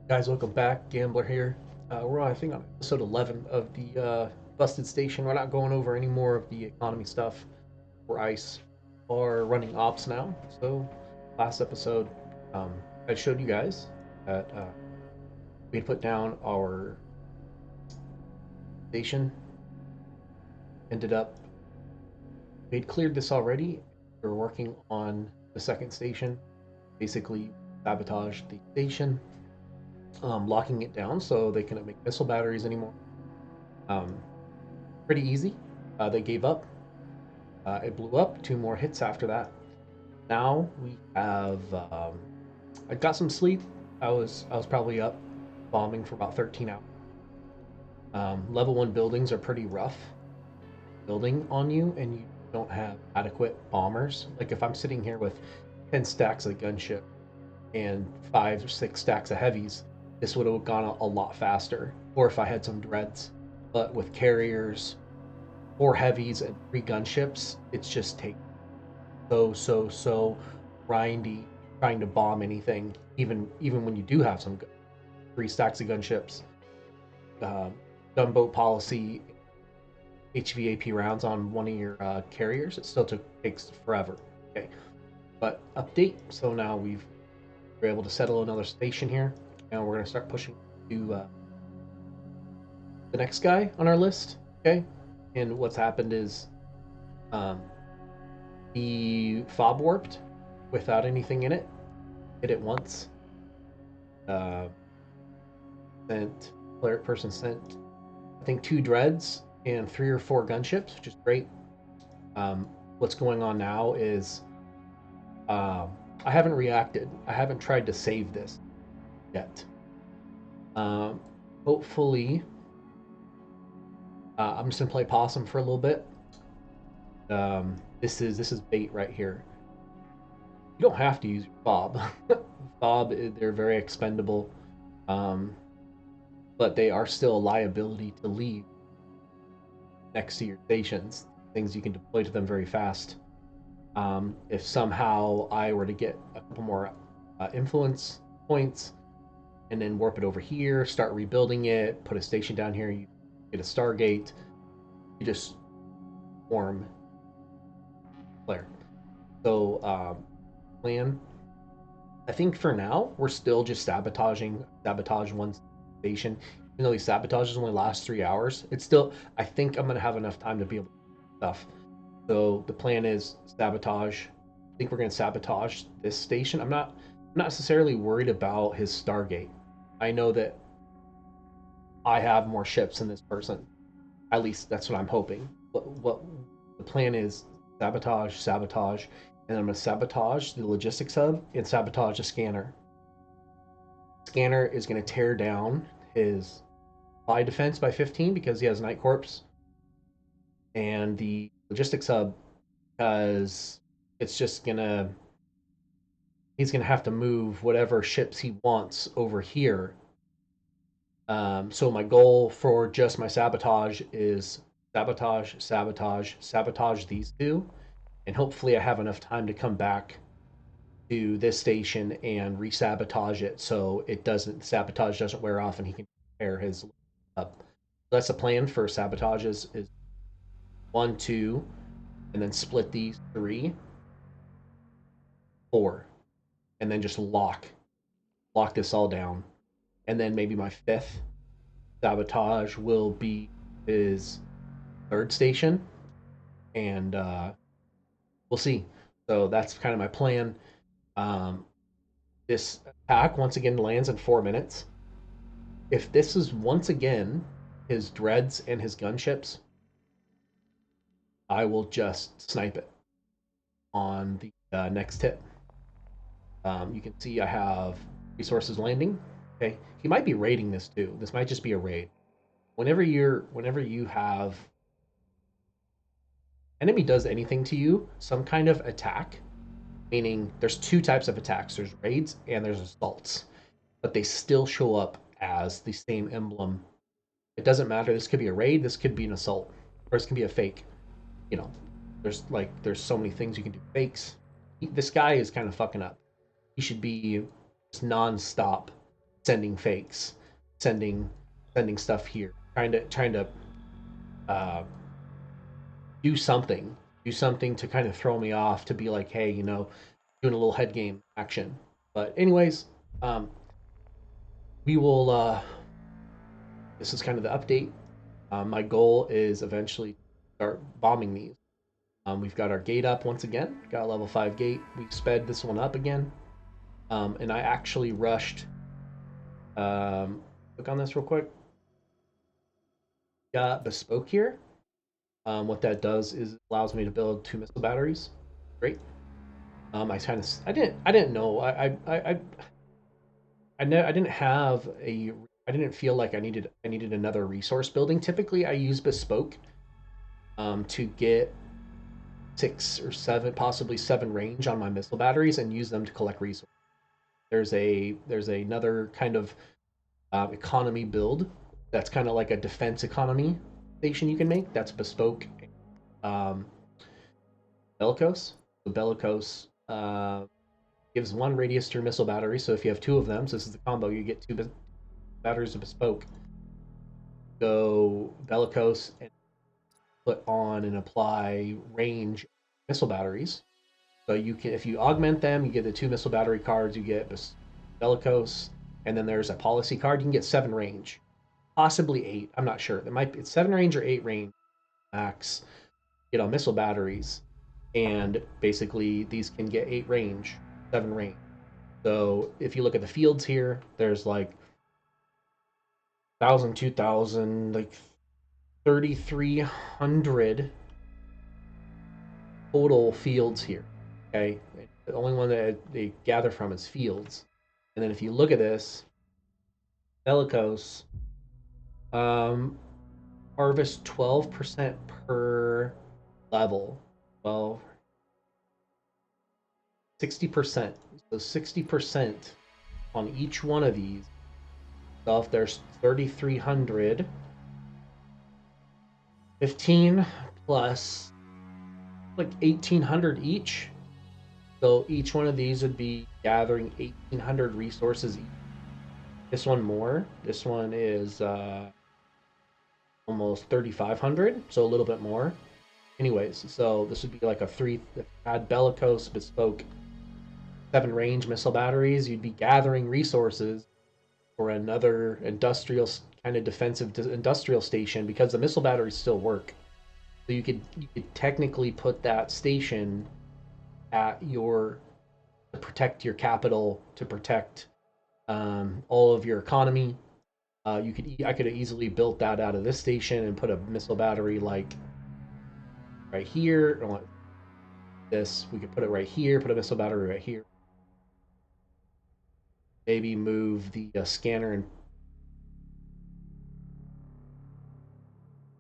Guys, welcome back. Gambler here. We're on, I think, on episode 11 of the Busted Station. We're not going over any more of the economy stuff. We're ICE are running ops now. So, last episode, um, I showed you guys that we had put down our station. Ended up, we had cleared this already. We were working on the second station. Basically, sabotage the station, locking it down so they couldn't make missile batteries anymore. Um, Pretty easy. They gave up. It blew up. Two more hits after that. Now we have. I got some sleep. I was probably up bombing for about 13 hours. Level one buildings are pretty rough building on you, and you don't have adequate bombers. Like if I'm sitting here with 10 stacks of gunship and 5 or 6 stacks of heavies, this would have gone a lot faster. Or if I had some dreads, but with carriers, 4 heavies and 3 gunships, it's just take so grindy trying to bomb anything. Even when you do have some 3 stacks of gunships, uh, gunboat policy, HVAP rounds on one of your carriers, it still takes forever. Okay, but update. So now we're able to settle another station here, and we're gonna start pushing to the next guy on our list. Okay, and what's happened is um, he fob warped without anything in it. Hit it once. Uh, Sent player person sent I think 2 dreads and 3 or 4 gunships, which is great. What's going on now is um, I haven't reacted. I haven't tried to save this yet. Um, Hopefully, I'm just gonna play possum for a little bit. This is bait right here. You don't have to use your fob. Fob, they're very expendable, um, but they are still a liability to leave next to your stations. Things you can deploy to them very fast. If somehow I were to get a couple more influence points and then warp it over here, start rebuilding it, put a station down here, you get a Stargate, you just form player. So, plan. I think for now, we're still just sabotage one station. Even though these sabotages only last 3 hours, it's still, I think I'm going to have enough time to be able to do stuff. So the plan is sabotage. I think we're going to sabotage this station. I'm not necessarily worried about his Stargate. I know that I have more ships than this person. At least that's what I'm hoping. What the plan is: sabotage, and I'm going to sabotage the logistics hub and sabotage the scanner. Scanner is going to tear down his fly defense by 15 because he has Night Corps, and the logistics hub because it's just gonna he's gonna have to move whatever ships he wants over here. So my goal for just my sabotage is sabotage these two, and hopefully I have enough time to come back to this station and re-sabotage it so it doesn't sabotage doesn't wear off and he can repair his up. That's the plan for sabotage is 1, 2, and then split these 3, 4, and then just lock this all down. And then maybe my fifth sabotage will be his third station, and we'll see. So that's kind of my plan. Um, this attack once again lands in 4 minutes. If this is once again his dreads and his gunships, I will just snipe it on the next hit. You can see I have resources landing. Okay, he might be raiding this too. This might just be a raid. Whenever you have enemy does anything to you, some kind of attack, meaning there's 2 types of attacks. There's raids and there's assaults, but they still show up as the same emblem. It doesn't matter. This could be a raid. This could be an assault, or this can be a fake. You know, there's so many things you can do. Fakes. This guy is kind of fucking up. He should be just non-stop sending fakes, sending stuff here, trying to uh, do something, to kind of throw me off, to be like, hey, doing a little head game action. But anyways, um, we will. This is kind of the update. My goal is eventually to start bombing these. We've got our gate up once again. Got a level 5 gate. We sped this one up again. And I actually rushed. Click on this real quick. Got bespoke here. What that does is it allows me to build 2 missile batteries. Great. I didn't know. I didn't have a. I didn't feel like I needed another resource building. Typically, I use bespoke to get 6 or 7, possibly 7 range on my missile batteries and use them to collect resources. There's another kind of economy build that's kind of like a defense economy station you can make. That's bespoke. Um, Bellicose. So Bellicose gives 1 radius to your missile battery. So if you have 2 of them, so this is the combo, you get 2 batteries of bespoke. Go Bellicose and put on and apply range missile batteries. So you can, if you augment them, you get the 2 missile battery cards. You get Bellicose, and then there's a policy card. You can get 7 range, possibly 8. I'm not sure. There might be, it's 7 range or 8 range max. Get on missile batteries, and basically these can get 8 range, 7 range. So if you look at the fields here, there's like 1,000, 2,000, like 3,300 total fields here. Okay, the only one that they gather from is fields. And then if you look at this, Bellicose harvest 12% per level. Well, 60%. So 60% on each one of these. So if there's 3,300, 15 plus like 1,800 each. So each one of these would be gathering 1,800 resources each. This one more. This one is almost 3,500, so a little bit more. Anyways, so this would be like a 3. If you had Bellicose, bespoke, 7 range missile batteries, you'd be gathering resources for another industrial kind of defensive industrial station, because the missile batteries still work. So you could technically put that station at your, to protect your capital, to protect all of your economy. I could have easily built that out of this station and put a missile battery like right here. I want this. We could put it right here. Put a missile battery right here. Maybe move the scanner, and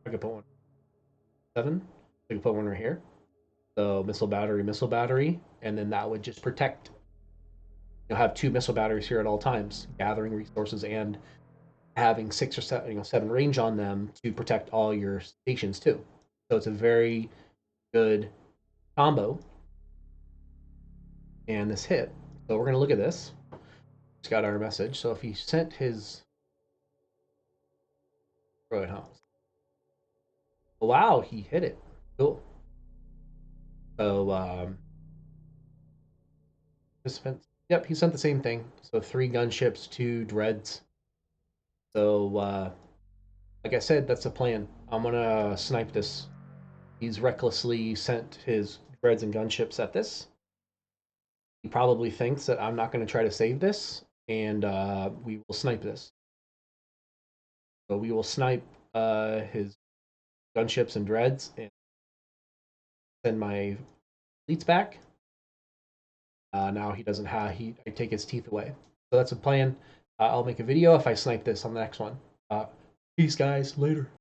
I could put one 7. I could put one right here. So missile battery, and then that would just protect. You'll have 2 missile batteries here at all times, gathering resources and having 6 or 7, 7 range on them to protect all your stations too. So it's a very good combo. And this hit. So we're gonna look at this. Just got our message. So if he sent his droid house. Wow, he hit it. Cool. So participants. Yep, he sent the same thing. So 3 gunships, 2 dreads. So like I said, that's the plan. I'm gonna snipe this. He's recklessly sent his dreads and gunships at this. He probably thinks that I'm not going to try to save this, and we will snipe this. So we will snipe his gunships and dreads and send my fleets back. Now he doesn't have, I take his teeth away. So that's a plan. I'll make a video if I snipe this on the next one. Peace, guys. Later.